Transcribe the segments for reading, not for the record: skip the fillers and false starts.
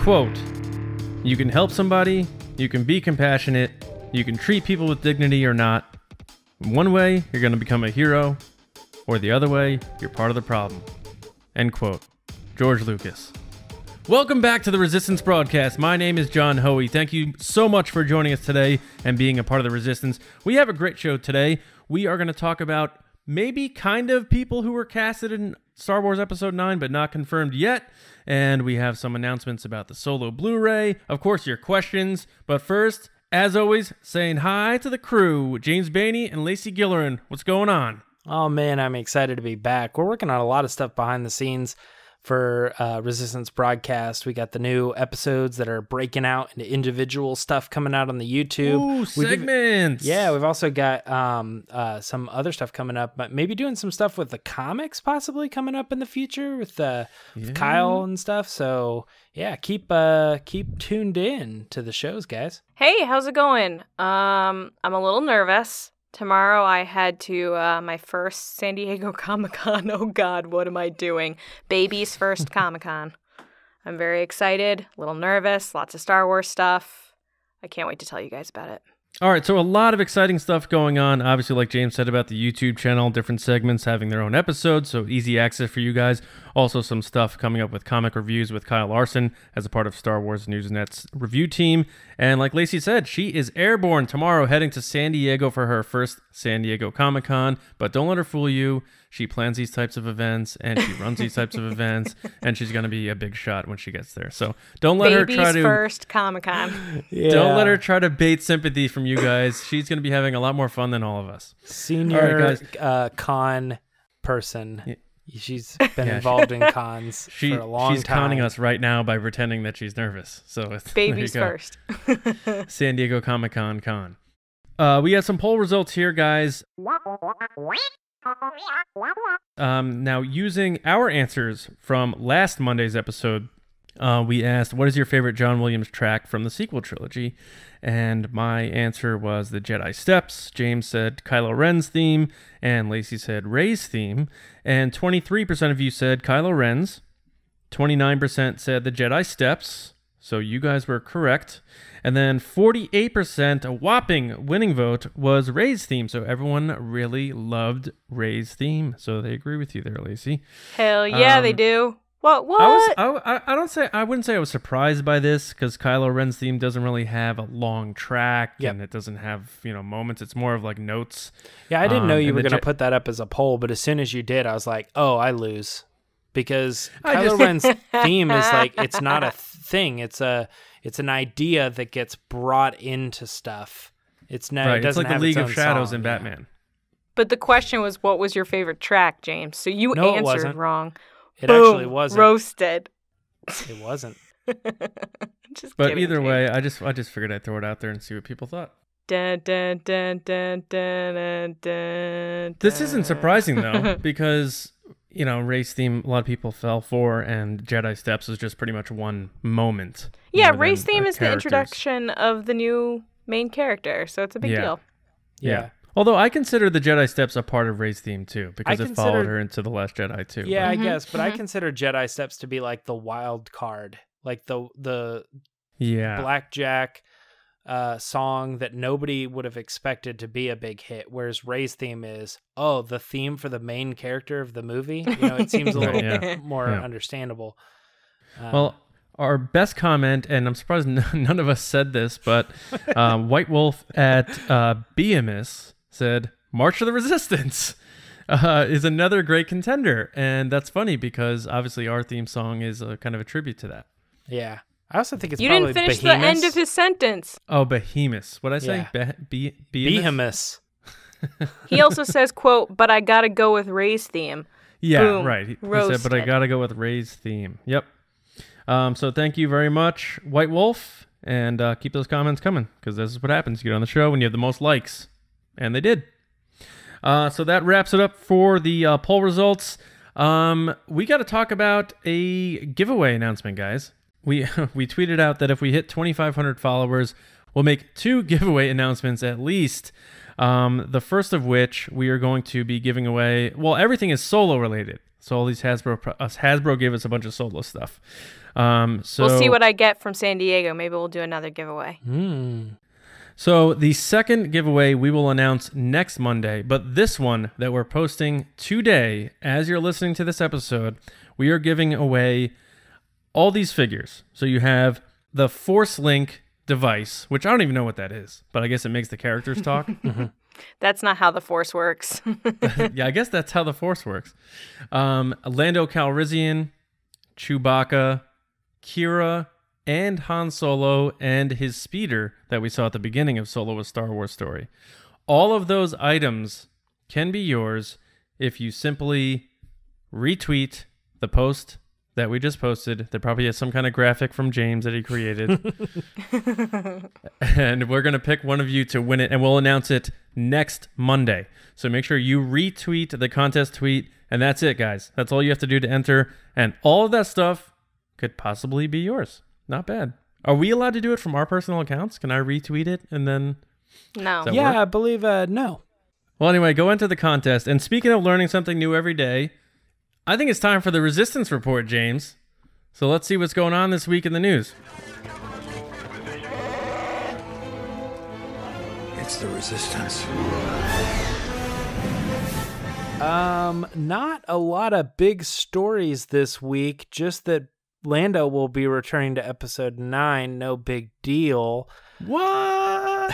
quote, "You can help somebody, you can be compassionate, you can treat people with dignity or not. One way, you're going to become a hero, or the other way, you're part of the problem." End quote. George Lucas. Welcome back to the Resistance Broadcast. My name is John Hoey. Thank you so much for joining us today and being a part of the Resistance. We have a great show today. We are going to talk about maybe kind of people who were casted in Star Wars Episode 9, but not confirmed yet. And we have some announcements about the Solo Blu-ray. Of course, your questions. But first, as always, saying hi to the crew. James Bainey and Lacey Gillerin. What's going on? Oh, man, I'm excited to be back. We're working on a lot of stuff behind the scenes for Resistance Broadcast. We got the new episodes that are breaking out into individual stuff coming out on the YouTube. Ooh, segments! We've also got some other stuff coming up, but maybe doing some stuff with the comics possibly coming up in the future with Kyle and stuff. So, yeah, keep tuned in to the shows, guys. Hey, how's it going? I'm a little nervous. Tomorrow I head to my first San Diego Comic-Con. Oh God, what am I doing? Baby's first Comic-Con. I'm very excited, a little nervous, lots of Star Wars stuff. I can't wait to tell you guys about it. All right, so a lot of exciting stuff going on. Obviously, like James said about the YouTube channel, different segments having their own episodes, so easy access for you guys. Also, some stuff coming up with comic reviews with Kyle Larson as a part of Star Wars News Net's review team. And like Lacey said, she is airborne tomorrow, heading to San Diego for her first San Diego Comic-Con. But don't let her fool you. She plans these types of events, and she runs these types of events, and she's going to be a big shot when she gets there. So don't let her try to... Baby's first Comic-Con. Yeah. Don't let her try to bait sympathy from you guys. She's going to be having a lot more fun than all of us. Senior con person. Yeah. She's been involved in cons for a long time. She's conning us right now by pretending that she's nervous. So it's Baby's first. San Diego Comic-Con con. We got some poll results here, guys. Now, using our answers from last Monday's episode, we asked, what is your favorite John Williams track from the sequel trilogy? And my answer was the Jedi Steps. James said Kylo Ren's theme, and Lacey said Rey's theme. And 23% of you said Kylo Ren's. 29% said the Jedi Steps. So you guys were correct. And then 48%, a whopping winning vote, was Rey's theme. So everyone really loved Rey's theme. So they agree with you there, Lacey. Hell yeah, they do. What? I wouldn't say I was surprised by this, because Kylo Ren's theme doesn't really have a long track, and it doesn't have, moments. It's more of like notes. Yeah, I didn't know you were going to put that up as a poll, but as soon as you did, I was like, oh, I lose. Because Kylo Ren's theme is like, it's not a thing. It's an idea that gets brought into stuff. It's not. Right. It doesn't it's like have the League its of own Shadows song, in Batman. But the question was, what was your favorite track, James? So you answered wasn't. wrong. It Boom, actually wasn't. Roasted. It wasn't. Just but kidding, either James. way, I just figured I'd throw it out there and see what people thought. Dun, dun, dun, dun, dun, dun, dun, This isn't surprising, though, because, Rey's theme, a lot of people fell for, and Jedi Steps is just pretty much one moment. Yeah, more Rey's than theme is the characters. introduction of the new main character, so it's a big deal. Yeah. Although I consider the Jedi Steps a part of Rey's theme, too, because it followed considered- her into The Last Jedi, too. Yeah, I guess, but I consider Jedi Steps to be like the wild card, like the Blackjack song that nobody would have expected to be a big hit, whereas Rey's theme is, the theme for the main character of the movie. It seems a little more understandable. Well, our best comment, and I'm surprised none of us said this, but White Wolf at BMS said, March of the Resistance is another great contender. And that's funny because obviously our theme song is a kind of a tribute to that. Yeah. I also think it's You probably didn't finish Behemoth. the end of his sentence. Oh, Behemoth. What'd I say? Yeah. Behemoth? He also says, quote, but I gotta go with Rey's theme. Yeah, Boom. right. He said, Roasted. but I gotta go with Rey's theme. Yep. So thank you very much, White Wolf, and keep those comments coming, because this is what happens. You get on the show when you have the most likes, and they did. So that wraps it up for the poll results. We got to talk about a giveaway announcement, guys. We tweeted out that if we hit 2,500 followers, we'll make 2 giveaway announcements at least. The first of which we are going to be giving away. Well, everything is Solo related. So all these Hasbro gave us a bunch of Solo stuff. So we'll see what I get from San Diego. Maybe we'll do another giveaway. So the second giveaway we will announce next Monday, but this one that we're posting today, as you're listening to this episode, we are giving away all these figures. So you have the Force Link device, which I don't even know what that is, but I guess it makes the characters talk. That's not how the Force works. Yeah, I guess that's how the Force works. Lando Calrissian, Chewbacca, Kira, and Han Solo, and his speeder that we saw at the beginning of Solo: A Star Wars Story. All of those items can be yours if you simply retweet the post that we just posted. There probably is some kind of graphic from James that he created. And we're going to pick one of you to win it, and we'll announce it next Monday. So make sure you retweet the contest tweet, and that's it, guys. That's all you have to do to enter, and all of that stuff could possibly be yours. Not bad. Are we allowed to do it from our personal accounts? Can I retweet it and then... No. Yeah, work? I believe no. Well, anyway, go into the contest. And speaking of learning something new every day, I think it's time for the Resistance Report, James. So let's see what's going on this week in the news. It's the Resistance. Not a lot of big stories this week, just that Lando will be returning to episode 9. No big deal. What?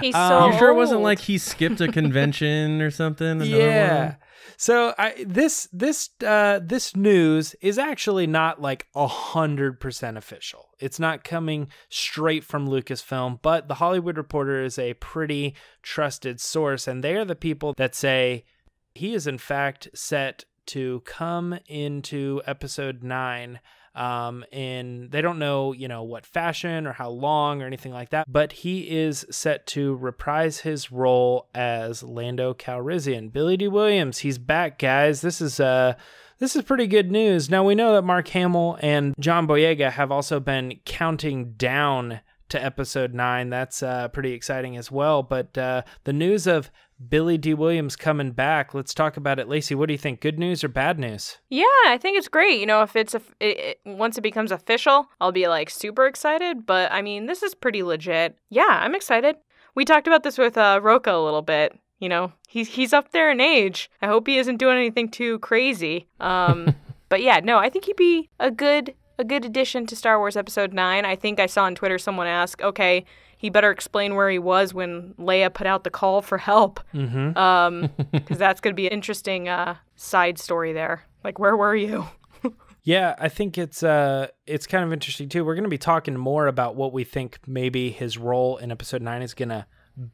He's so You sure it wasn't old. like he skipped a convention or something? Yeah. So this news is actually not like 100% official. It's not coming straight from Lucasfilm, but The Hollywood Reporter is a pretty trusted source, and they are the people that say he is in fact set to come into episode 9 and they don't know, what fashion or how long or anything like that, but he is set to reprise his role as Lando Calrissian. Billy Dee Williams, he's back, guys. This is pretty good news. Now, we know that Mark Hamill and John Boyega have also been counting down to episode 9. That's pretty exciting as well, but the news of Billy Dee Williams coming back, let's talk about it. Lacey, what do you think? Good news or bad news? Yeah, I think it's great. If it's once it becomes official, I'll be like super excited. But I mean, this is pretty legit. Yeah, I'm excited. We talked about this with Roka a little bit. He's up there in age. I hope he isn't doing anything too crazy. But yeah, no, I think he'd be a good addition to Star Wars Episode 9. I think I saw on Twitter someone ask, okay, he better explain where he was when Leia put out the call for help. Because that's going to be an interesting side story there. Like, where were you? Yeah, I think it's kind of interesting too. We're going to be talking more about what we think maybe his role in Episode 9 is going to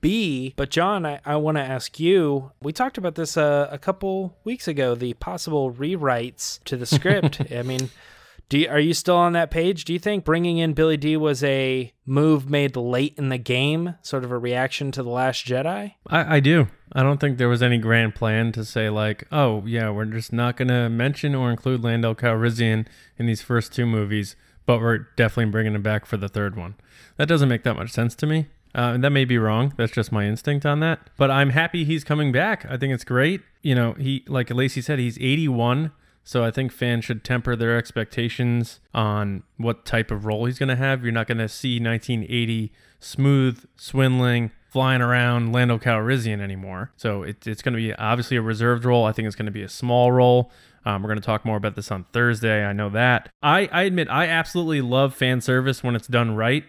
be. But John, I want to ask you, we talked about this a couple weeks ago, the possible rewrites to the script. I mean, are you still on that page? Do you think bringing in Billy Deeâ was a move made late in the game, sort of a reaction to The Last Jedi? I do. I don't think there was any grand plan to say like, oh, yeah, we're just not going to mention or include Lando Calrissian in these first 2 movies, but we're definitely bringing him back for the 3rd one. That doesn't make that much sense to me. That may be wrong. That's just my instinct on that. But I'm happy he's coming back. I think it's great. He, like Lacey said, he's 81. So I think fans should temper their expectations on what type of role he's going to have. You're not going to see 1980 smooth, swindling, flying around Lando Calrissian anymore. So it's going to be obviously a reserved role. I think it's going to be a small role. We're going to talk more about this on Thursday. I know that. I admit I absolutely love fan service when it's done right.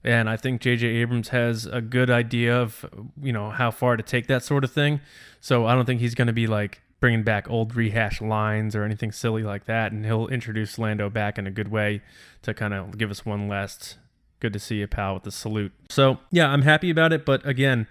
And I think J.J. Abrams has a good idea of, how far to take that sort of thing. So I don't think he's going to be like bringing back old rehashed lines or anything silly like that. And he'll introduce Lando back in a good way to kind of give us one last good to see you, pal, with the salute. So yeah, I'm happy about it. But again,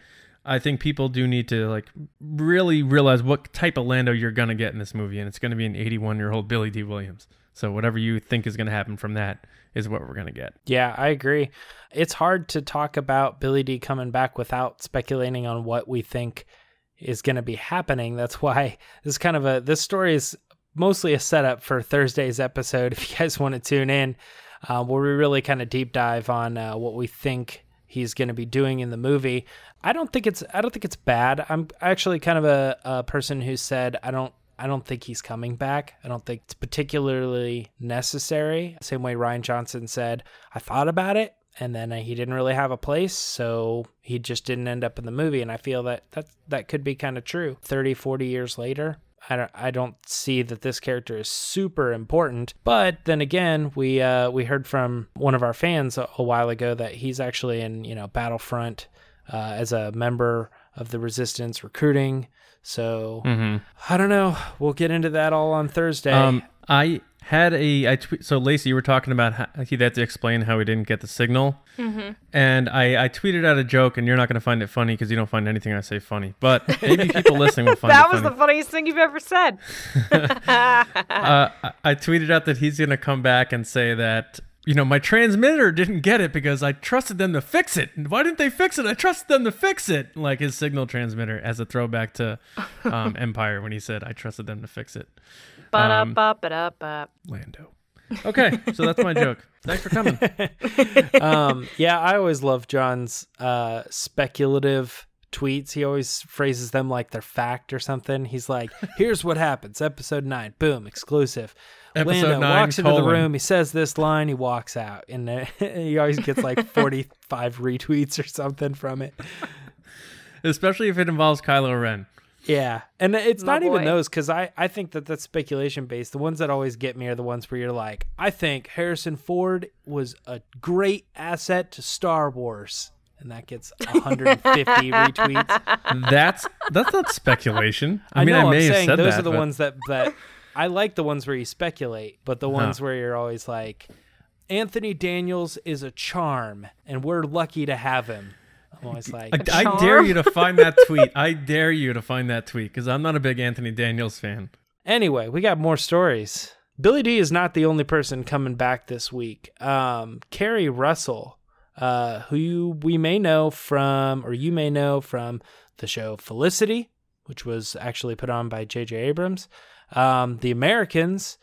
I think people do need to like really realize what type of Lando you're going to get in this movie. And it's going to be an 81-year-old Billy Dee Williams. So whatever you think is going to happen from that is what we're going to get. Yeah, I agree. It's hard to talk about Billy Deeâ coming back without speculating on what we think is going to be happening. That's why this story is mostly a setup for Thursday's episode. If you guys want to tune in, where we really kind of deep dive on what we think he's going to be doing in the movie. I don't think it's bad. I'm actually kind of a person who said I don't I don't think he's coming back. I don't think it's particularly necessary. Same way Rian Johnson said, I thought about it, and then he didn't really have a place, so he just didn't end up in the movie. And I feel that could be kind of true. 30, 40 years later, I don't see that this character is super important. But then again, we heard from one of our fans a while ago that he's actually in Battlefront as a member of the Resistance recruiting. So I don't know. We'll get into that all on Thursday. I had so Lacey, you were talking about how he'd have to explain how he didn't get the signal. And I tweeted out a joke, and you're not going to find it funny because you don't find anything I say funny. But maybe people listening will find it funny. That was the funniest thing you've ever said. I tweeted out that he's going to come back and say that, my transmitter didn't get it because I trusted them to fix it. Why didn't they fix it? I trusted them to fix it. Like his signal transmitter, as a throwback to Empire when he said, I trusted them to fix it. Ba-da-ba-ba-da-ba. Lando. Okay, so that's my joke. Thanks for coming. Yeah, I always love John's speculative tweets. He always phrases them like they're fact or something. He's like, here's what happens. Episode 9. Boom. Exclusive. Episode Lando 9, walks into the room. He says this line. He walks out. And he always gets like 45 retweets or something from it. Especially if it involves Kylo Ren. Yeah. And it's not even those, because I think that's speculation based. The ones that always get me are the ones where you're like, I think Harrison Ford was a great asset to Star Wars. And that gets 150 retweets. That's not speculation. I know, may I'm have saying said those that, are the ones that I like, the ones where you speculate, but the ones where you're always like, Anthony Daniels is a charm, and we're lucky to have him. I'm always like, I dare you to find that tweet. I dare you to find that tweet, because I'm not a big Anthony Daniels fan. Anyway, we got more stories. Billy Deeâ is not the only person coming back this week. Keri Russell, who we may know from, or you may know from, the show Felicity, which was actually put on by J.J. Abrams. The Americans,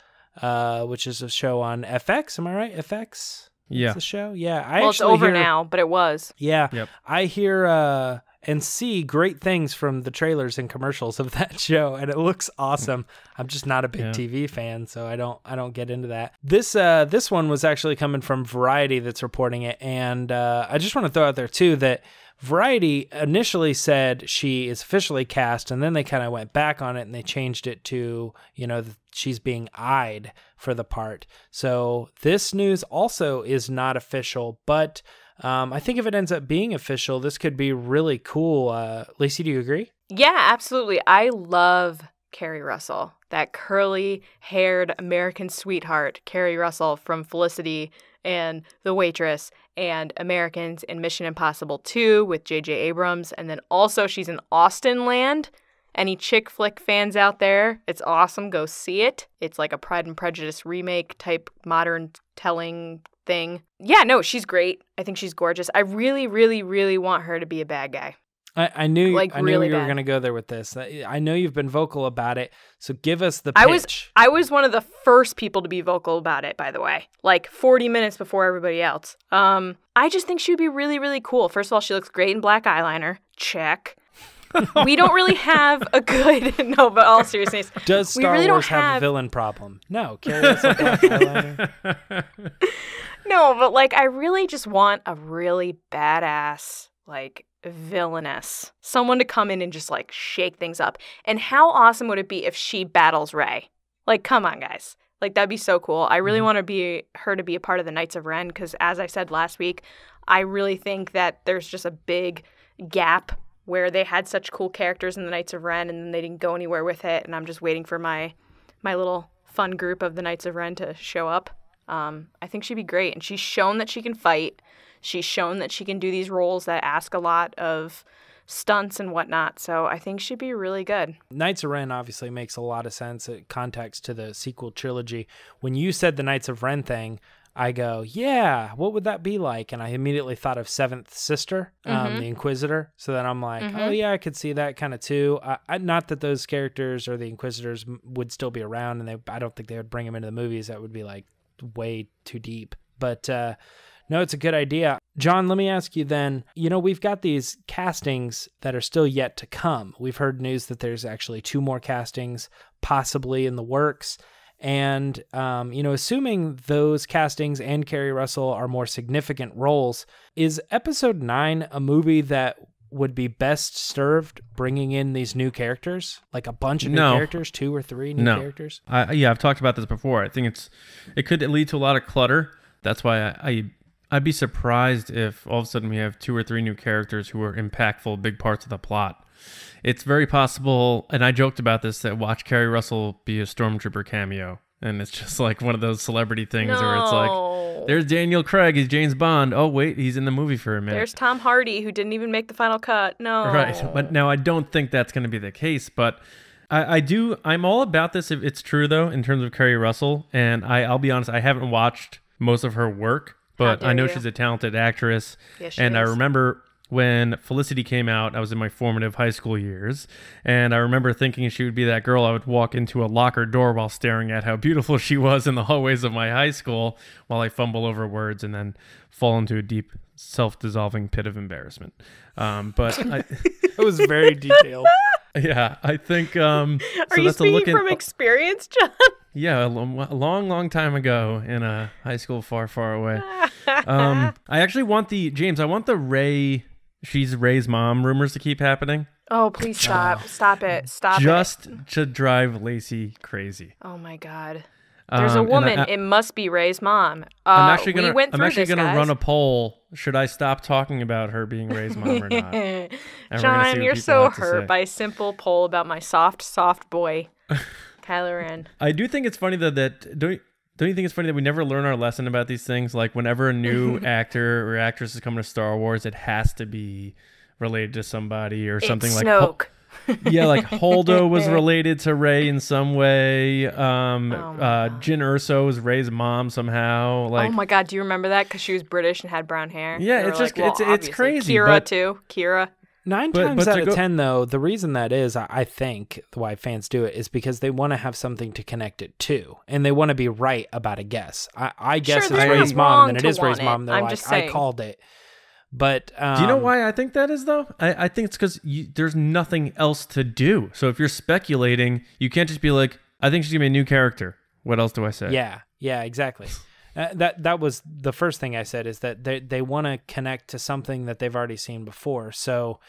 which is a show on FX. Am I right? FX? Yeah. It's the show? Yeah. Well, it's over now, but it was. Yeah. Yep. I hear and see great things from the trailers and commercials of that show, and it looks awesome. I'm just not a big TV fan, so I don't get into that. This one was actually coming from Variety that's reporting it, and I just want to throw out there too that Variety initially said she is officially cast, and then they kind of went back on it and they changed it to, she's being eyed for the part. So this news also is not official, but I think if it ends up being official, this could be really cool. Lacey, do you agree? Yeah, absolutely. I love Keri Russell, that curly-haired American sweetheart, Keri Russell from Felicity and The Waitress and Americans in Mission Impossible 2 with J.J. Abrams. And then also she's in Austin Land. Any chick flick fans out there, it's awesome. Go see it. It's like a Pride and Prejudice remake type modern telling thing. Yeah, no, she's great. I think she's gorgeous. I really, really, really want her to be a bad guy. I knew you were bad. going to go there with this. I know you've been vocal about it, so give us the pitch. I was one of the first people to be vocal about it, by the way, like 40 minutes before everybody else. I just think she would be really, really cool. First of all, she looks great in black eyeliner. Check. We don't really have a good... No, but all seriousness. Does Star Wars have a villain problem? No. Keri Russell black eyeliner. No, but I really just want a really badass, villainous. Someone to come in and just shake things up. And how awesome would it be if she battles Rey? Come on, guys. That'd be so cool. I really want her to be a part of the Knights of Ren, because as I said last week, I really think that there's just a big gap where they had such cool characters in the Knights of Ren and then they didn't go anywhere with it, and I'm just waiting for my little fun group of the Knights of Ren to show up. I think she'd be great, and she's shown that she can fight. She's shown that she can do these roles that ask a lot of stunts and whatnot, so I think she'd be really good. Knights of Ren obviously makes a lot of sense, context to the sequel trilogy. When you said the Knights of Ren thing, I go, yeah, what would that be like? And I immediately thought of Seventh Sister, the Inquisitor. So then I'm like, oh yeah, I could see that kind of too. Not that those characters or the Inquisitors would still be around, and I don't think they would bring them into the movies. That would be way too deep. But No, it's a good idea. John, let me ask you then, we've got these castings that are still yet to come. We've heard news that there's actually 2 more castings possibly in the works. And, assuming those castings and Keri Russell are more significant roles, is episode 9 a movie that would be best served bringing in these new characters? Like a bunch of new characters, 2 or 3 new characters? I've talked about this before. I think it could lead to a lot of clutter. That's why I'd be surprised if all of a sudden we have 2 or 3 new characters who are impactful, big parts of the plot. It's very possible, and I joked about this, that watch Keri Russell be a Stormtrooper cameo. And it's just like one of those celebrity things where it's like, there's Daniel Craig, he's James Bond. Oh, wait, he's in the movie for a minute. There's Tom Hardy, who didn't even make the final cut. No. Right. But now I don't think that's going to be the case. But I'm all about this if it's true, though, in terms of Keri Russell. And I'll be honest, I haven't watched most of her work, but I know she's a talented actress. Yes, and I remember when Felicity came out, I was in my formative high school years, and I remember thinking she would be that girl I would walk into a locker door while staring at how beautiful she was in the hallways of my high school while I fumble over words and then fall into a deep, self-dissolving pit of embarrassment. It was very detailed. Yeah, I think... Are you speaking from experience, John? Yeah, a long time ago in a high school far, far away. I actually want I want the Rey... She's Rey's mom rumors to keep happening. Oh, please stop. Stop it. Just to drive Lacey crazy. Oh, my God. There's a woman. It must be Rey's mom. I'm actually gonna run a poll. Should I stop talking about her being Rey's mom or not? John, you're so hurt by a simple poll about my soft boy, Kylo Ren. I do think it's funny, though, that... Don't you think it's funny that we never learn our lesson about these things? Like, whenever a new actor or actress is coming to Star Wars, it has to be related to somebody or something. It's like Snoke. Yeah, like Holdo was related to Rey in some way. Jyn Erso is Rey's mom somehow. Like, oh my God, do you remember that? Because she was British and had brown hair. Yeah, it's just it's crazy. Kira too. Kira. 9 times out of 10, though, the reason that is, I think, why fans do it is because they want to have something to connect it to, and they want to be right about a guess. I guess it's Rey's mom, and it is Rey's mom. They're like, I called it. But do you know why I think that is, though? I think it's because there's nothing else to do. So if you're speculating, you can't just be like, I think she's going to be a new character. What else do I say? Yeah, exactly. That was the first thing I said, is that they want to connect to something that they've already seen before. So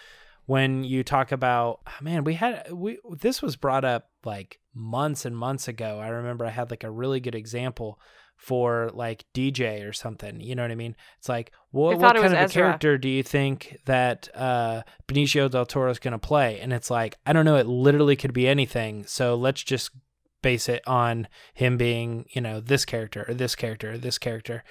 when you talk about, this was brought up like months and months ago. I remember I had like a really good example for like DJ or something. You know what I mean? It's like, what kind of a character do you think that Benicio del Toro is going to play? And it's like, I don't know. It literally could be anything. So let's just base it on him being, this character or this character or this character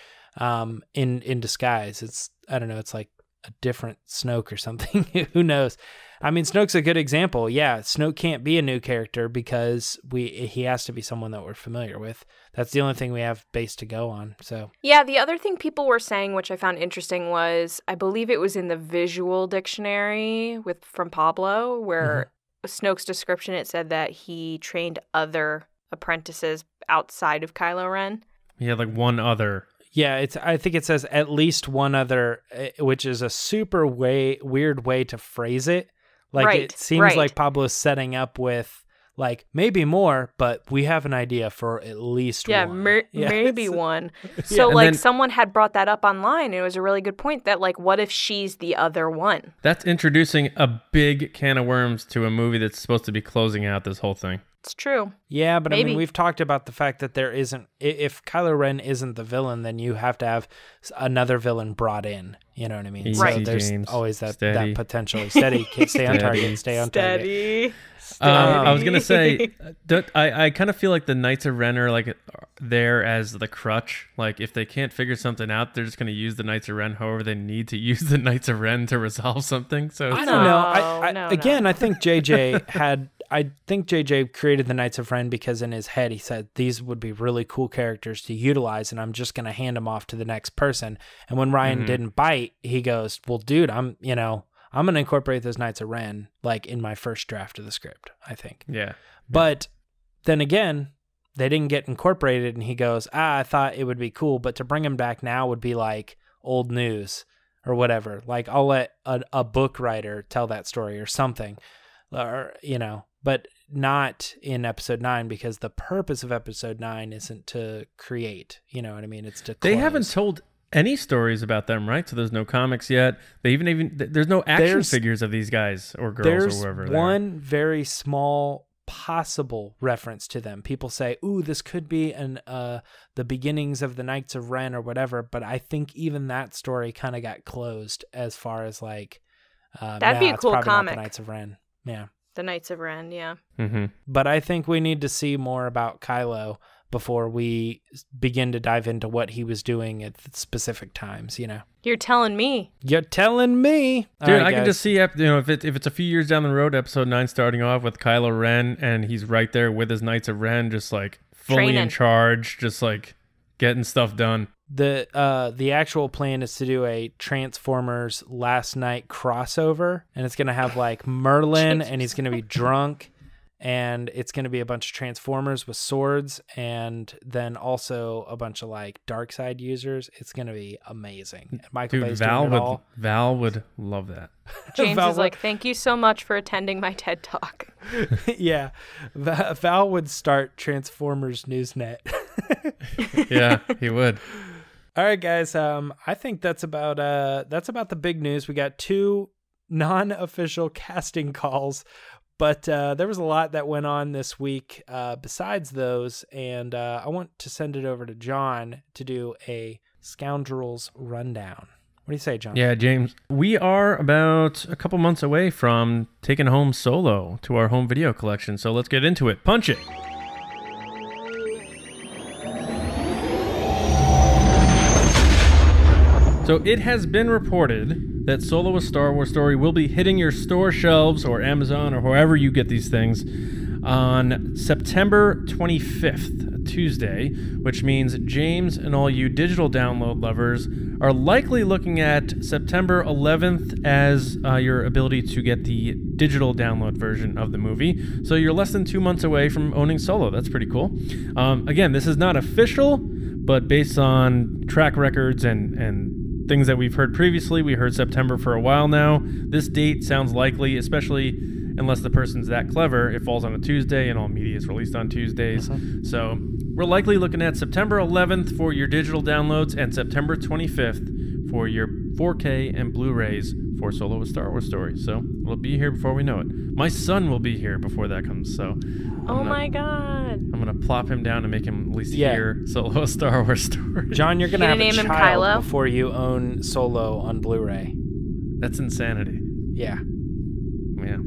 in disguise. It's, I don't know, it's like a different Snoke or something. Who knows? I mean, Snoke's a good example. Yeah, Snoke can't be a new character because he has to be someone that we're familiar with. That's the only thing we have base to go on. So yeah, the other thing people were saying, which I found interesting, was I believe it was in the visual dictionary from Pablo, where Snoke's description, it said that he trained other apprentices outside of Kylo Ren. Yeah, like one other. Yeah, I think it says at least one other, which is a super weird way to phrase it. Like, it seems like Pablo's setting up with, like, maybe more, but we have an idea for at least one. Maybe one. So, like, someone had brought that up online, and it was a really good point that, like, what if she's the other one? That's introducing a big can of worms to a movie that's supposed to be closing out this whole thing. It's true. Yeah, but maybe. I mean, we've talked about the fact that there isn't, if Kylo Ren isn't the villain, then you have to have another villain brought in. You know what I mean? Easy, so there's James. always that potential. Steady. Stay on target. Stay on target. I was going to say, I kind of feel like the Knights of Ren are like there as the crutch. Like, if they can't figure something out, they're just going to use the Knights of Ren however they need to use the Knights of Ren to resolve something. So I don't know. I think JJ created the Knights of Ren because in his head he said these would be really cool characters to utilize, and I'm just going to hand them off to the next person. And when Ryan didn't bite, he goes, well, dude, I'm going to incorporate those Knights of Ren like in my first draft of the script, I think. Yeah. But then again, they didn't get incorporated, and he goes, I thought it would be cool, but to bring him back now would be like, old news or whatever. Like I'll let a book writer tell that story or something, or but not in episode 9, because the purpose of episode 9 isn't to create. You know what I mean? It's to close. They haven't told any stories about them, right? So there's no comics yet. They even there's no action figures of these guys or girls or whoever. There's one very small possible reference to them. People say, "Ooh, this could be the beginnings of the Knights of Ren or whatever." But I think even that story kind of got closed as far as like that'd be a cool comic. The Knights of Ren, yeah. The Knights of Ren, yeah. Mm-hmm. But I think we need to see more about Kylo before we begin to dive into what he was doing at specific times, You're telling me. You're telling me. Dude, I can just see, if it's a few years down the road, episode 9 starting off with Kylo Ren, and he's right there with his Knights of Ren, just like fully Training. in charge, just like getting stuff done. The actual plan is to do a Transformers Last Night crossover, and it's going to have like Merlin, and he's going to be drunk, and it's going to be a bunch of Transformers with swords, and then also a bunch of like dark side users. It's going to be amazing. And Michael Bay's doing it all. Val would love that. James is like, thank you so much for attending my TED Talk. Yeah. Val would start Transformers Newsnet. Yeah, he would. All right, guys. I think that's about the big news. We got 2 non-official casting calls, but there was a lot that went on this week besides those, and I want to send it over to John to do a Scoundrels rundown. What do you say, John? Yeah, James, we are about a couple months away from taking home Solo to our home video collection, so let's get into it. Punch it! So it has been reported that Solo: A Star Wars Story will be hitting your store shelves or Amazon or wherever you get these things on September 25th, Tuesday, which means James and all you digital download lovers are likely looking at September 11th as your ability to get the digital download version of the movie. So you're less than 2 months away from owning Solo. That's pretty cool. Again, this is not official, but based on track records and things that we've heard previously, we heard September for a while now. This date sounds likely, especially unless the person's that clever. It falls on a Tuesday and all media is released on Tuesdays. So we're likely looking at September 11th for your digital downloads and September 25th for your 4K and Blu-rays for Solo: A Star Wars Story. So it'll be here before we know it. My son will be here before that comes. So my God. I'm going to plop him down and make him at least hear Solo: A Star Wars Story. John, you're going to have name a him child Kylo? before you own Solo on Blu-ray. That's insanity. Yeah. Yeah.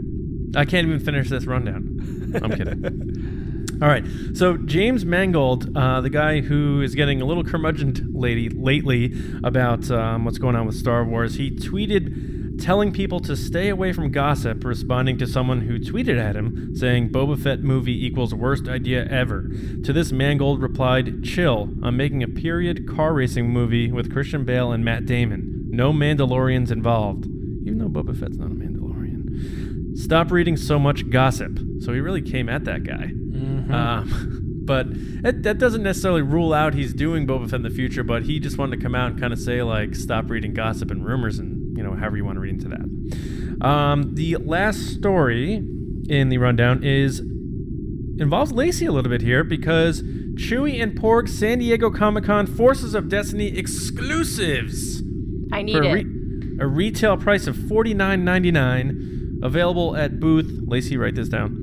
I can't even finish this rundown. I'm kidding. All right. So James Mangold, the guy who is getting a little curmudgeoned lately about what's going on with Star Wars, he tweeted telling people to stay away from gossip, responding to someone who tweeted at him saying Boba Fett movie equals worst idea ever. To this, Mangold replied, "Chill, I'm making a period car racing movie with Christian Bale and Matt Damon. No Mandalorians involved." Even though Boba Fett's not a Mandalorian. Stop reading so much gossip. So he really came at that guy. But that doesn't necessarily rule out he's doing Boba Fett in the future, but he just wanted to come out and kind of say, like, stop reading gossip and rumors and, however you want to read into that. The last story in the rundown involves Lacey a little bit here because Chewie and Porg San Diego Comic-Con Forces of Destiny exclusives. I need it. A retail price of $49.99, available at booth, Lacey, write this down,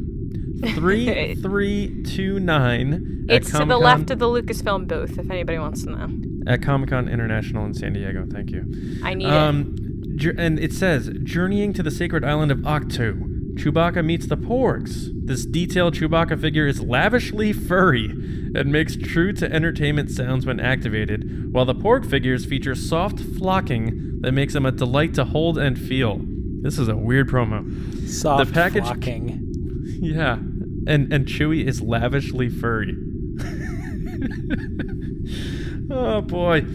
3329 It's Comic-Con, to the left of the Lucasfilm booth, if anybody wants to know. At Comic-Con International in San Diego. Thank you. I need it. And it says, journeying to the sacred island of Ahch-To, Chewbacca meets the Porgs. This detailed Chewbacca figure is lavishly furry and makes true-to-entertainment sounds when activated, while the Porg figures feature soft flocking that makes them a delight to hold and feel. This is a weird promo. Soft flocking. Yeah, and Chewie is lavishly furry. Oh boy.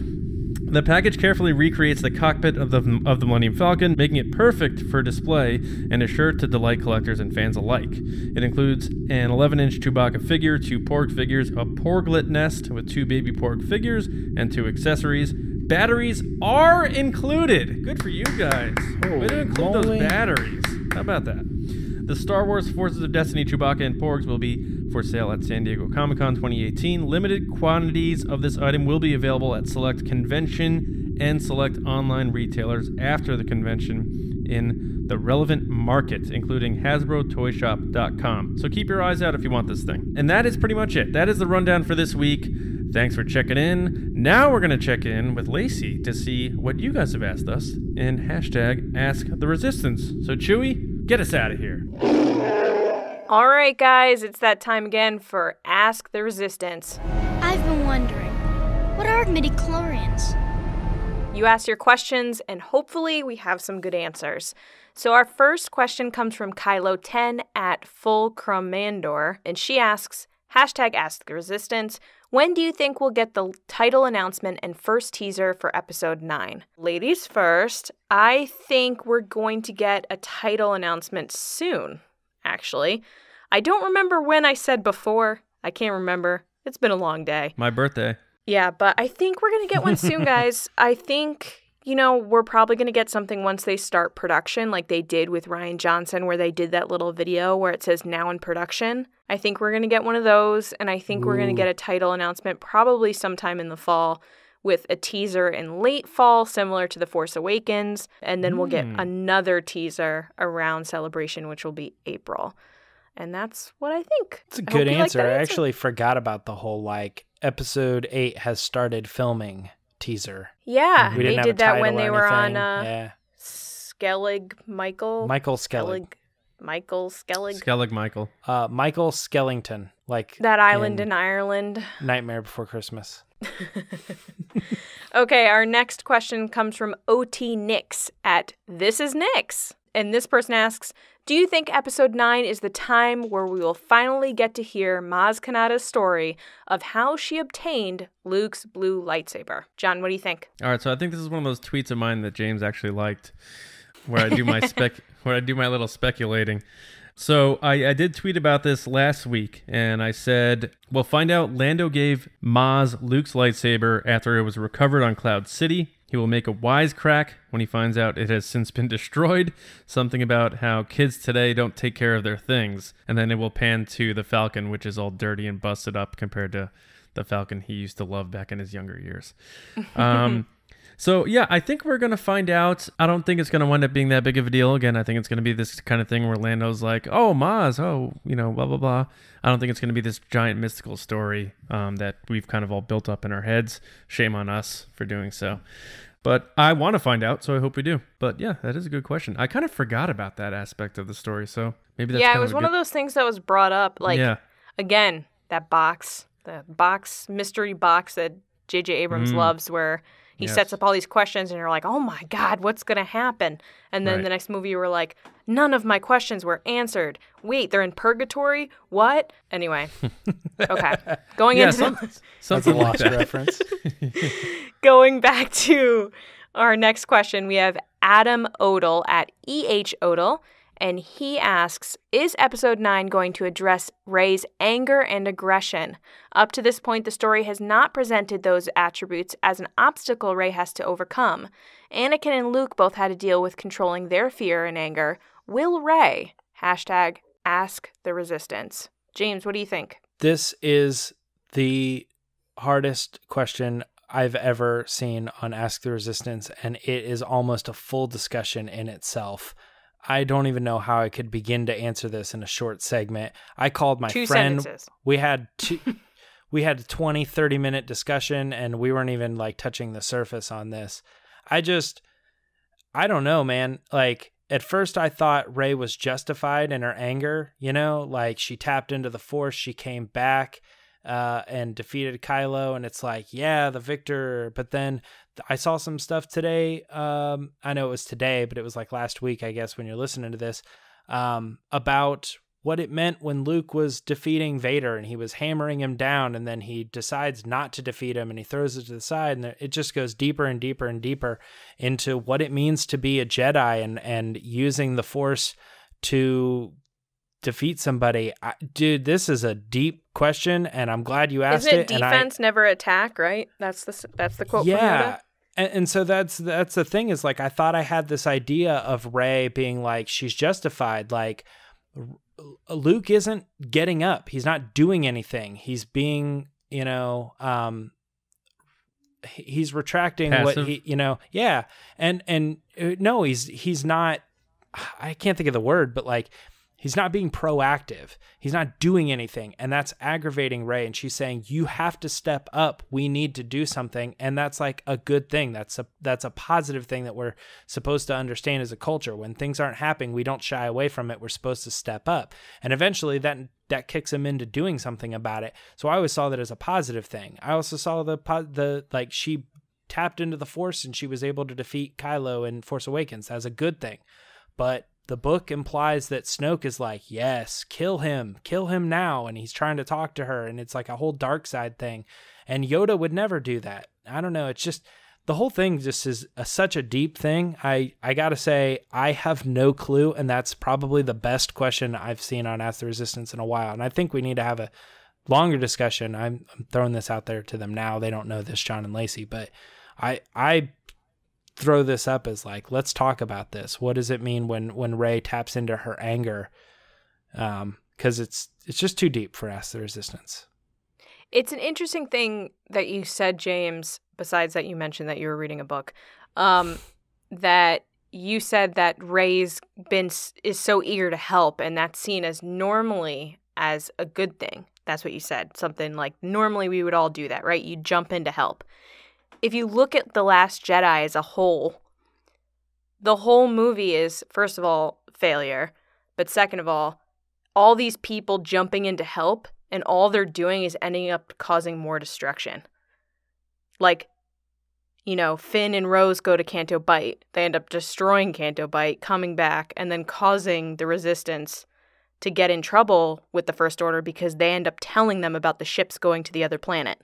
The package carefully recreates the cockpit of the Millennium Falcon, making it perfect for display and is sure to delight collectors and fans alike. It includes an 11-inch Chewbacca figure, 2 Porg figures, a Porglet nest with 2 baby Porg figures, and 2 accessories, Batteries are included. Good for you guys. Way to include those batteries. How about that? The Star Wars Forces of Destiny Chewbacca and Porgs will be for sale at San Diego Comic-Con 2018. Limited quantities of this item will be available at select convention and select online retailers after the convention in the relevant market, including HasbroToyShop.com. So keep your eyes out if you want this thing. And that is pretty much it. That is the rundown for this week. Thanks for checking in. Now we're going to check in with Lacey to see what you guys have asked us in hashtag AskTheResistance. So Chewie, get us out of here. All right, guys, it's that time again for Ask the Resistance. I've been wondering, what are midichlorians? You ask your questions, and hopefully we have some good answers. So our first question comes from Kylo Ten at Fulcrumandor, and she asks, hashtag AskTheResistance, when do you think we'll get the title announcement and first teaser for episode 9? Ladies first, I think we're going to get a title announcement soon, actually. I don't remember when I said before. I can't remember. It's been a long day. My birthday. Yeah, but I think we're going to get one soon, guys. I think, we're probably going to get something once they start production, like they did with Rian Johnson, where they did that little video where it says now in production. I think we're going to get one of those, and I think we're going to get a title announcement probably sometime in the fall with a teaser in late fall, similar to The Force Awakens, and then we'll get another teaser around Celebration, which will be April. And that's what I think. It's a good answer. I actually forgot about the whole, episode 8 has started filming teaser. Yeah, they did that when they were on Skellig Michael. Michael Skellig. Michael Skellig. Skellig Michael. Michael Skellington. That island in Ireland. Nightmare Before Christmas. Okay, our next question comes from OT Nix at This Is Nix. And this person asks, do you think episode 9 is the time where we will finally get to hear Maz Kanata's story of how she obtained Luke's blue lightsaber? John, what do you think? All right, so I think this is one of those tweets of mine that James actually liked, where I do my where I do my little speculating. So I did tweet about this last week, and I said, we'll find out Lando gave Maz Luke's lightsaber after it was recovered on Cloud City. He will make a wisecrack when he finds out it has since been destroyed, something about how kids today don't take care of their things, and then it will pan to the Falcon, which is all dirty and busted up compared to the Falcon he used to love back in his younger years. So, yeah, I think we're going to find out. I don't think it's going to wind up being that big of a deal. Again, I think it's going to be this kind of thing where Lando's like, oh, Maz, blah, blah, blah. I don't think it's going to be this giant mystical story that we've kind of all built up in our heads. Shame on us for doing so. But I want to find out, so I hope we do. But, yeah, that is a good question. I kind of forgot about that aspect of the story, so maybe that's it was one of those things that was brought up. Again, that mystery box that J.J. Abrams loves where he sets up all these questions and you're like, oh my God, what's going to happen? And then the next movie you were like, none of my questions were answered. Wait, they're in purgatory? What? Anyway. Okay. Going into something like that reference. Going back to our next question, we have Adam Odell at EH Odell. And he asks, is episode 9 going to address Rey's anger and aggression? Up to this point, the story has not presented those attributes as an obstacle Rey has to overcome. Anakin and Luke both had to deal with controlling their fear and anger. Will Rey? Hashtag AskTheResistance. James, what do you think? This is the hardest question I've ever seen on Ask the Resistance, and it is almost a full discussion in itself. I don't even know how I could begin to answer this in a short segment. I called my Two friend. Sentences. We had a 20, 30-minute discussion, and we weren't even touching the surface on this. I don't know, man. At first I thought Rey was justified in her anger, she tapped into the Force, she came back and defeated Kylo, and it's the victor. But then I saw some stuff today. I know it was today, but it was last week, I guess, when you're listening to this, about what it meant when Luke was defeating Vader and he was hammering him down, and then he decides not to defeat him and he throws it to the side, and it just goes deeper and deeper and deeper into what it means to be a Jedi and using the Force to defeat somebody. Dude, this is a deep question, and I'm glad you asked it. Isn't it defense, never attack, right? That's the quote from Yoda. And so that's the thing is like, I thought I had this idea of Rey being like, she's justified. Like Luke isn't getting up. He's not doing anything. He's being, he's retracting passive. What he, yeah. And no, he's not, I can't think of the word, but like, he's not being proactive. He's not doing anything. And that's aggravating Rey. And she's saying, you have to step up. We need to do something. And that's like a good thing. That's a positive thing that we're supposed to understand as a culture. When things aren't happening, we don't shy away from it. We're supposed to step up. And eventually that kicks him into doing something about it. So I always saw that as a positive thing. I also saw the like she tapped into the Force and she was able to defeat Kylo in Force Awakens. That's a good thing. But the book implies that Snoke is like, yes, kill him now. And he's trying to talk to her. And it's like a whole dark side thing. And Yoda would never do that. I don't know. It's just, the whole thing just is such a deep thing. I got to say, I have no clue. And that's probably the best question I've seen on Ask the Resistance in a while. And I think we need to have a longer discussion. I'm throwing this out there to them now. They don't know this, John and Lacey, but I throw this up as like, let's talk about this. What does it mean when Rey taps into her anger? Because it's just too deep for Ask the Resistance. It's an interesting thing that you said, James, besides that you mentioned that you were reading a book, that you said that Rey's is so eager to help, and that's seen as normally as a good thing. That's what you said. Something like, normally we would all do that, right? You jump in to help. If you look at The Last Jedi as a whole, the whole movie is, first of all, failure. But second of all these people jumping in to help, and all they're doing is ending up causing more destruction. Like, Finn and Rose go to Canto Bight. They end up destroying Canto Bight, coming back, and then causing the Resistance to get in trouble with the First Order because they end up telling them about the ships going to the other planet.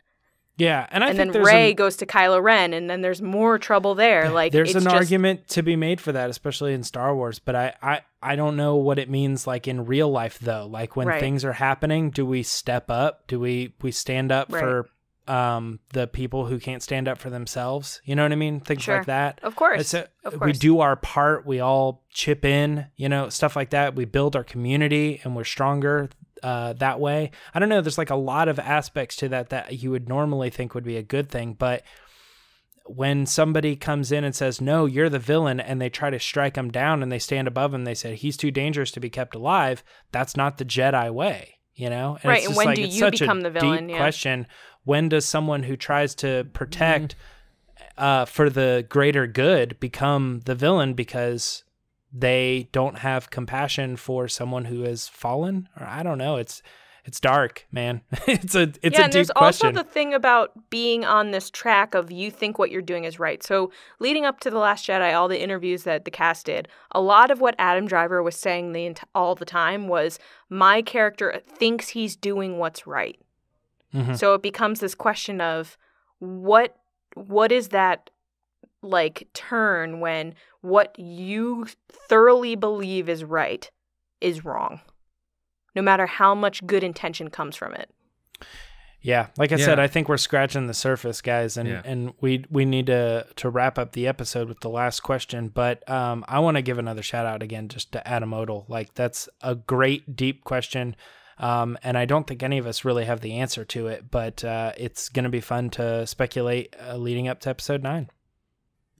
Yeah, and then Rey goes to Kylo Ren, and then there's more trouble there. Like, there's an argument to be made for that, especially in Star Wars. But I don't know what it means like in real life though. Like when things are happening, do we step up? Do we stand up for the people who can't stand up for themselves? You know what I mean? Things like that. Of course. We do our part. We all chip in. Stuff like that. We build our community, and we're stronger that way. I don't know. There's like a lot of aspects to that you would normally think would be a good thing. But when somebody comes in and says, no, you're the villain, and they try to strike him down and they stand above him, they say, he's too dangerous to be kept alive. That's not the Jedi way, And right. it's And just when like, do it's you such become a the villain? Deep question. When does someone who tries to protect for the greater good become the villain because they don't have compassion for someone who has fallen? Or I don't know. It's dark, man. It's a deep question. And there's also the thing about being on this track of you think what you're doing is right. So leading up to The Last Jedi, all the interviews that the cast did, a lot of what Adam Driver was saying all the time was, my character thinks he's doing what's right. Mm-hmm. So it becomes this question of what is that like turn when what you thoroughly believe is right is wrong, no matter how much good intention comes from it. Yeah, like I said, I think we're scratching the surface, guys, and we need to wrap up the episode with the last question. But I want to give another shout out again just to Adam Odell. Like, that's a great deep question, and I don't think any of us really have the answer to it. But it's going to be fun to speculate leading up to episode 9.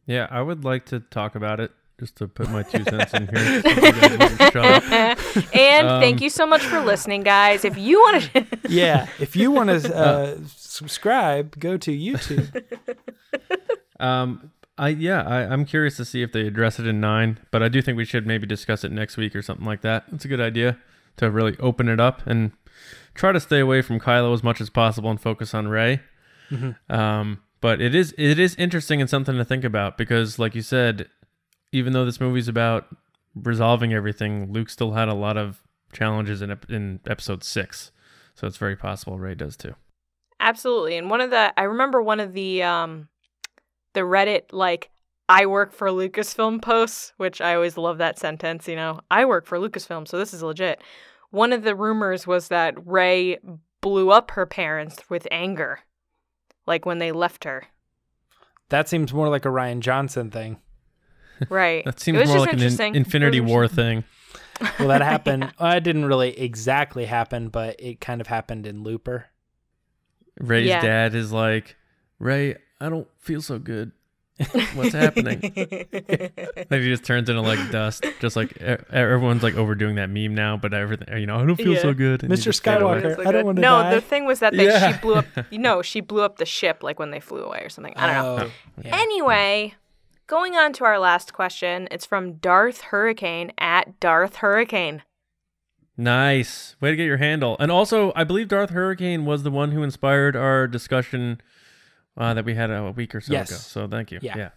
Yeah, I would like to talk about it. Just to put my 2 cents in here. So you guys can shut up. And thank you so much for listening, guys. If you want to... if you want to subscribe, go to YouTube. I'm curious to see if they address it in 9, but I do think we should maybe discuss it next week or something like that. It's a good idea to really open it up and try to stay away from Kylo as much as possible and focus on Rey. Mm-hmm. But it is interesting and something to think about because, like you said, even though this movie's about resolving everything, Luke still had a lot of challenges in episode 6. So it's very possible Rey does too. Absolutely. And I remember one of the Reddit, like, I work for Lucasfilm posts, which I always love that sentence, I work for Lucasfilm, so this is legit. One of the rumors was that Rey blew up her parents with anger, like when they left her. That seems more like a Rian Johnson thing. Right. That seems more like an Infinity War thing. Well, that happened. Well, it didn't really exactly happen, but it kind of happened in Looper. Ray's dad is like, Ray, I don't feel so good. What's happening? Like he just turns into like dust, just like everyone's like overdoing that meme now. But everything, I don't feel so good. And Mr. Skywalker, I don't want to die. No, the thing was that she blew up. She blew up the ship like when they flew away or something. I don't know. Yeah. Anyway, going on to our last question. It's from Darth Hurricane at Darth Hurricane. Nice way to get your handle. And also, I believe Darth Hurricane was the one who inspired our discussion that we had a week or so ago. So thank you. Yeah.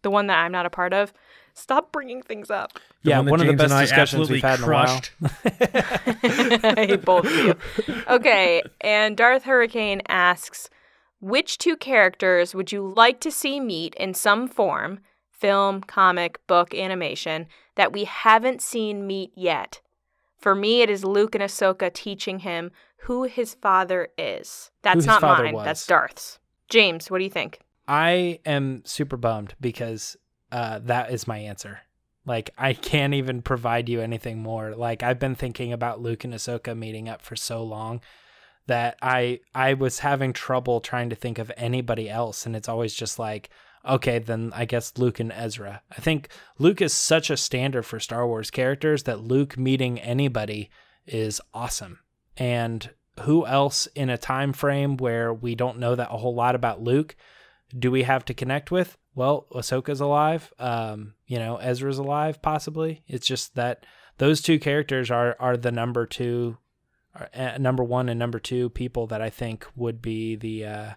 The one that I'm not a part of. Stop bringing things up. One of the best discussions we've had in a while. I hate both of you. Okay, and Darth Hurricane asks, which two characters would you like to see meet in some form, film, comic, book, animation, that we haven't seen meet yet? For me, it is Luke and Ahsoka teaching him who his father is. That's not mine. That's Darth's. James, what do you think? I am super bummed because that is my answer. Like, I can't even provide you anything more. Like, I've been thinking about Luke and Ahsoka meeting up for so long that I was having trouble trying to think of anybody else. And it's always just like, okay, then I guess Luke and Ezra. I think Luke is such a standard for Star Wars characters that Luke meeting anybody is awesome. And who else in a time frame where we don't know that a whole lot about Luke do we have to connect with? Well, Ahsoka's alive. Ezra's alive, possibly. It's just that those two characters are the number one and number two people that I think would be the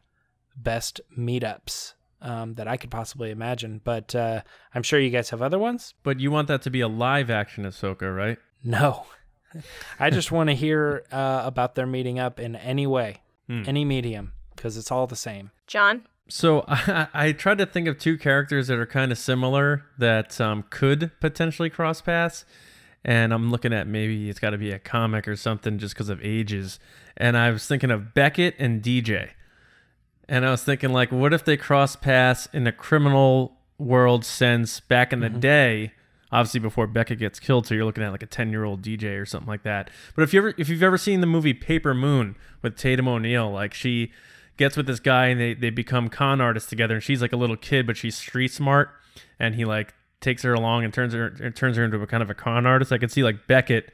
best meetups that I could possibly imagine. But I'm sure you guys have other ones. But you want that to be a live action Ahsoka, right? No. I just want to hear about their meeting up in any way, any medium, because it's all the same. John? So I tried to think of two characters that are kind of similar that could potentially cross paths. And I'm looking at maybe it's got to be a comic or something just because of ages. And I was thinking of Beckett and DJ. And I was thinking, like, what if they cross paths in a criminal world sense back in the day? Obviously, before Beckett gets killed, so you're looking at like a 10-year-old DJ or something like that. But if you've ever seen the movie Paper Moon with Tatum O'Neal, like she gets with this guy and they become con artists together, and she's like a little kid, but she's street smart, and he like takes her along and turns her into a kind of a con artist. I could see like Beckett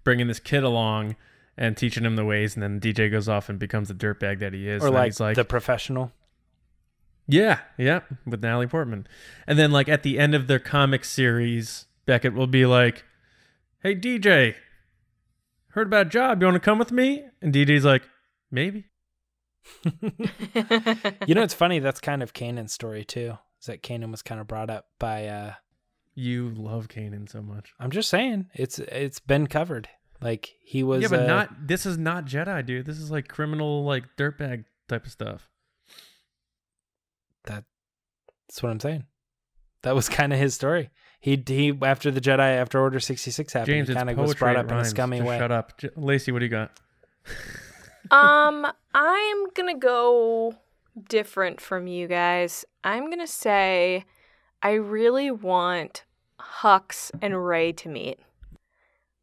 bringing this kid along and teaching him the ways, and then DJ goes off and becomes the dirtbag that he is. Or like The Professional. Yeah, with Natalie Portman. And then like at the end of their comic series, Beckett will be like, hey, DJ, heard about a job. You want to come with me? And DJ's like, maybe. It's funny. That's kind of Kanan's story too. Is that Kanan was kind of brought up by... You love Kanan so much. I'm just saying. It's been covered. Like, he was... Yeah, but this is not Jedi, dude. This is like criminal, like dirtbag type of stuff. That's what I'm saying. That was kind of his story. He after the Jedi, after Order 66 happened, James, he kind of was brought up in a scummy way. Shut up. Lacey, what do you got? I'm going to go different from you guys. I'm going to say I really want Hux and Rey to meet.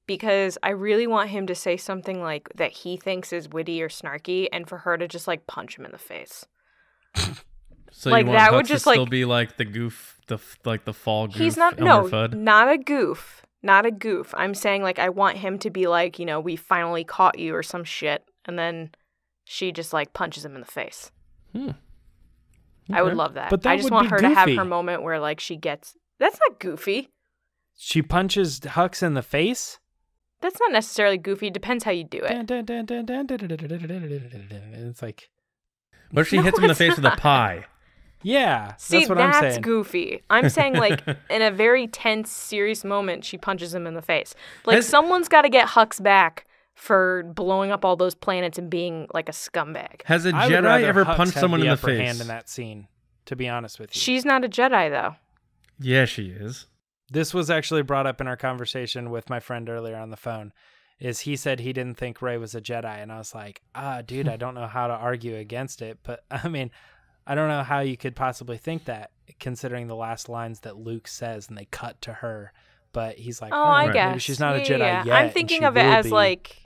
Because I really want him to say something like that he thinks is witty or snarky, and for her to just like punch him in the face. So like, you want that Hux would just to still be like the goof, the fall goof. He's not not a goof, not a goof. I'm saying like I want him to be like, we finally caught you or some shit, and then she just like punches him in the face. Okay. I would love that. But that I just want her to have her moment where like she gets. That's not goofy. She punches Hux in the face. That's not necessarily goofy. It depends how you do it. It's like... What if she hits him in the face with a pie? Yeah, see, that's what I'm saying. That's goofy. I'm saying, like, in a very tense, serious moment, she punches him in the face. Like, someone's got to get Hux back for blowing up all those planets and being, like, a scumbag. Has a Jedi ever punched someone in the face? Hand in that scene, to be honest with you. She's not a Jedi, though. Yeah, she is. This was actually brought up in our conversation with my friend earlier on the phone. Is he said he didn't think Rey was a Jedi, and I was like, dude, I don't know how to argue against it, but I mean, I don't know how you could possibly think that, considering the last lines that Luke says, and they cut to her. But he's like, I maybe guess she's not a Jedi yet. I'm thinking of it as like,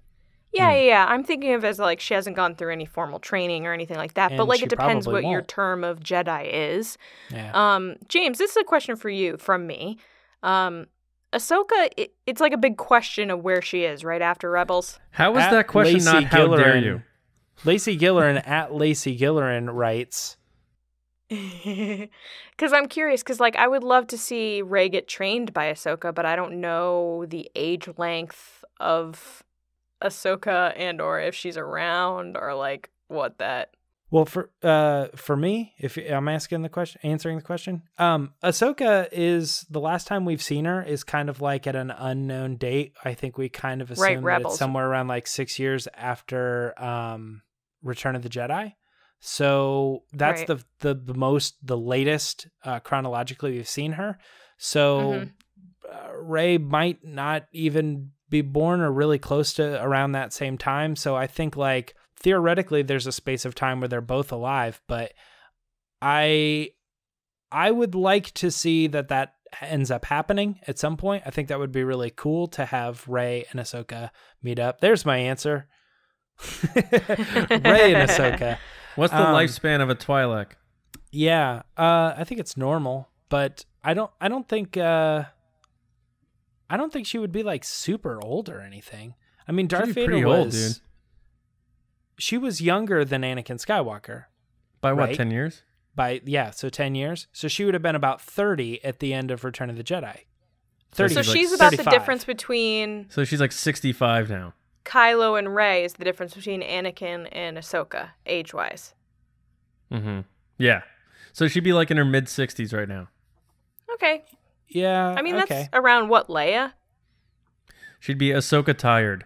I'm thinking of it as like she hasn't gone through any formal training or anything like that. And but like it depends what won't. your term of Jedi is. Yeah. James, this is a question for you from me. Ahsoka, it's like a big question of where she is right after Rebels. How is that question Lacey not how dare you? Lacey Gillerin at Lacey Gillerin writes, because I'm curious, because like I would love to see Rey get trained by Ahsoka, but I don't know the age length of Ahsoka and or if she's around or like what that. Well, for me, if I'm answering the question, Ahsoka is, the last time we've seen her is kind of like at an unknown date. I think we kind of assume that it's somewhere around like 6 years after Return of the Jedi. So that's the latest chronologically we've seen her. So Rey might not even be born or really close to around that same time. So I think like theoretically there's a space of time where they're both alive, but I would like to see that ends up happening at some point. I think that would be really cool to have Rey and Ahsoka meet up. There's my answer. Rey and Ahsoka. What's the lifespan of a Twi'lek? Yeah, I think it's normal, but I don't think she would be like super old or anything. I mean, Darth Vader was old, dude. She was younger than Anakin Skywalker. By what, 10 years? So 10 years. So she would have been about 30 at the end of Return of the Jedi. 30. So she's like about 35. The difference between... So she's like 65 now. Kylo and Rey is the difference between Anakin and Ahsoka, age-wise. Mm-hmm. Yeah. So she'd be like in her mid-60s right now. Okay. Yeah, I mean, that's around what, Leia? She'd be Ahsoka tired.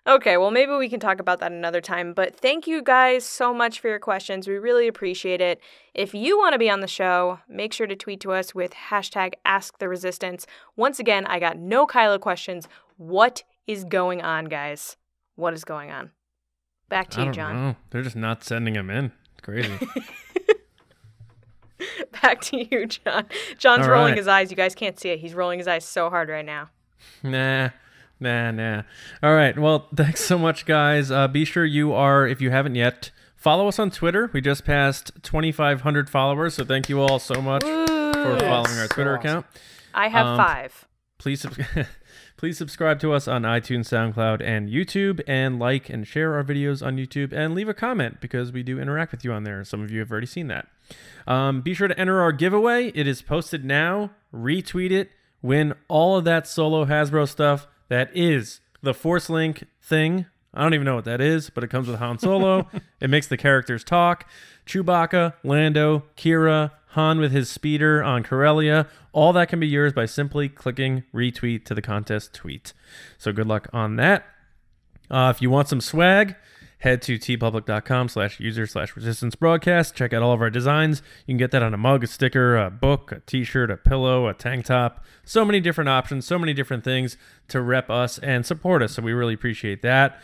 Okay, well, maybe we can talk about that another time. But thank you guys so much for your questions. We really appreciate it. If you want to be on the show, make sure to tweet to us with #AskTheResistance. Once again, I got no Kylo questions. What is going on, guys? What is going on? Back to you, John. Know. They're just not sending them in. It's crazy. Back to you, John. John's rolling his eyes. You guys can't see it. He's rolling his eyes so hard right now. Nah. All right. Well, thanks so much, guys. Be sure if you haven't yet, follow us on Twitter. We just passed 2,500 followers, so thank you all so much for following our Twitter account. I have 5. Please subscribe to us on iTunes, SoundCloud, and YouTube, and like and share our videos on YouTube, and leave a comment because we do interact with you on there. Some of you have already seen that. Be sure to enter our giveaway. It is posted now. Retweet it. Win all of that solo Hasbro stuff. That is the Force Link thing. I don't even know what that is, but it comes with Han Solo. It makes the characters talk. Chewbacca, Lando, Kira, Han with his speeder on Corellia. All that can be yours by simply clicking retweet to the contest tweet. So good luck on that. If you want some swag, head to tpublic.com/user/resistance broadcast. Check out all of our designs. You can get that on a mug, a sticker, a book, a t-shirt, a pillow, a tank top. So many different options, so many different things to rep us and support us. So we really appreciate that.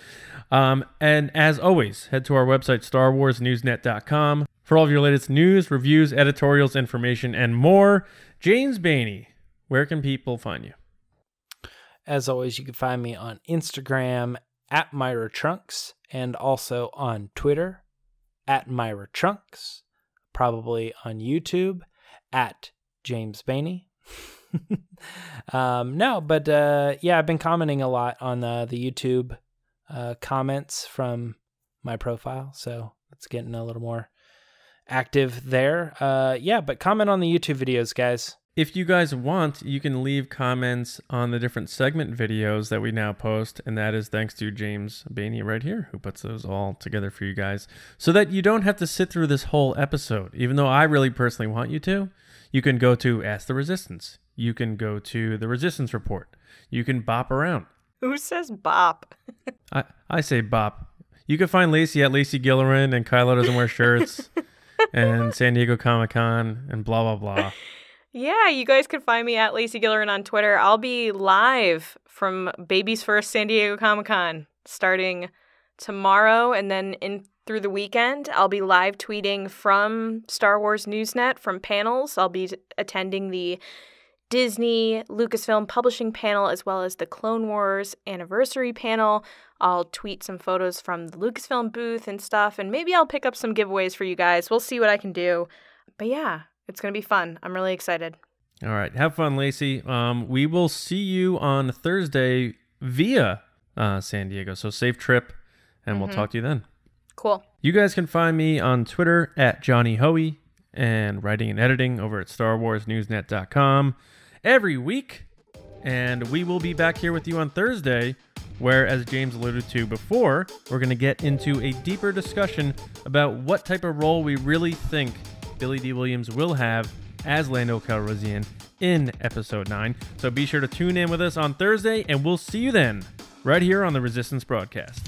And as always, head to our website, StarWarsNewsNet.com, for all of your latest news, reviews, editorials, information, and more. James Baney, where can people find you? As always, you can find me on Instagram at Myra Trunks, and also on Twitter at Myra Trunks, probably on YouTube at James Baney. I've been commenting a lot on the YouTube comments from my profile, so it's getting a little more active there. But comment on the YouTube videos, guys. If you guys want, you can leave comments on the different segment videos that we now post, and that is thanks to James Baney right here, who puts those all together for you guys, so that you don't have to sit through this whole episode. Even though I really personally want you to, you can go to Ask the Resistance. You can go to the Resistance Report. You can bop around. Who says bop? I say bop. You can find Lacey at Lacey Gillerin, and Kylo doesn't wear shirts, and San Diego Comic-Con, and blah, blah, blah. Yeah, you guys can find me at Lacey Gillerin on Twitter. I'll be live from Baby's First San Diego Comic-Con starting tomorrow, and then through the weekend, I'll be live tweeting from Star Wars Newsnet from panels. I'll be attending the Disney Lucasfilm Publishing panel as well as the Clone Wars Anniversary panel. I'll tweet some photos from the Lucasfilm booth and stuff, and maybe I'll pick up some giveaways for you guys. We'll see what I can do. But yeah, it's going to be fun. I'm really excited. All right. Have fun, Lacey. We will see you on Thursday via San Diego. So safe trip, and we'll talk to you then. Cool. You guys can find me on Twitter at Johnny Hoey and writing and editing over at StarWarsNewsNet.com every week. And we will be back here with you on Thursday, where, as James alluded to before, we're going to get into a deeper discussion about what type of role we really think Billy Dee Williams will have as Lando Calrissian in Episode 9. So be sure to tune in with us on Thursday, and we'll see you then, right here on the Resistance Broadcast.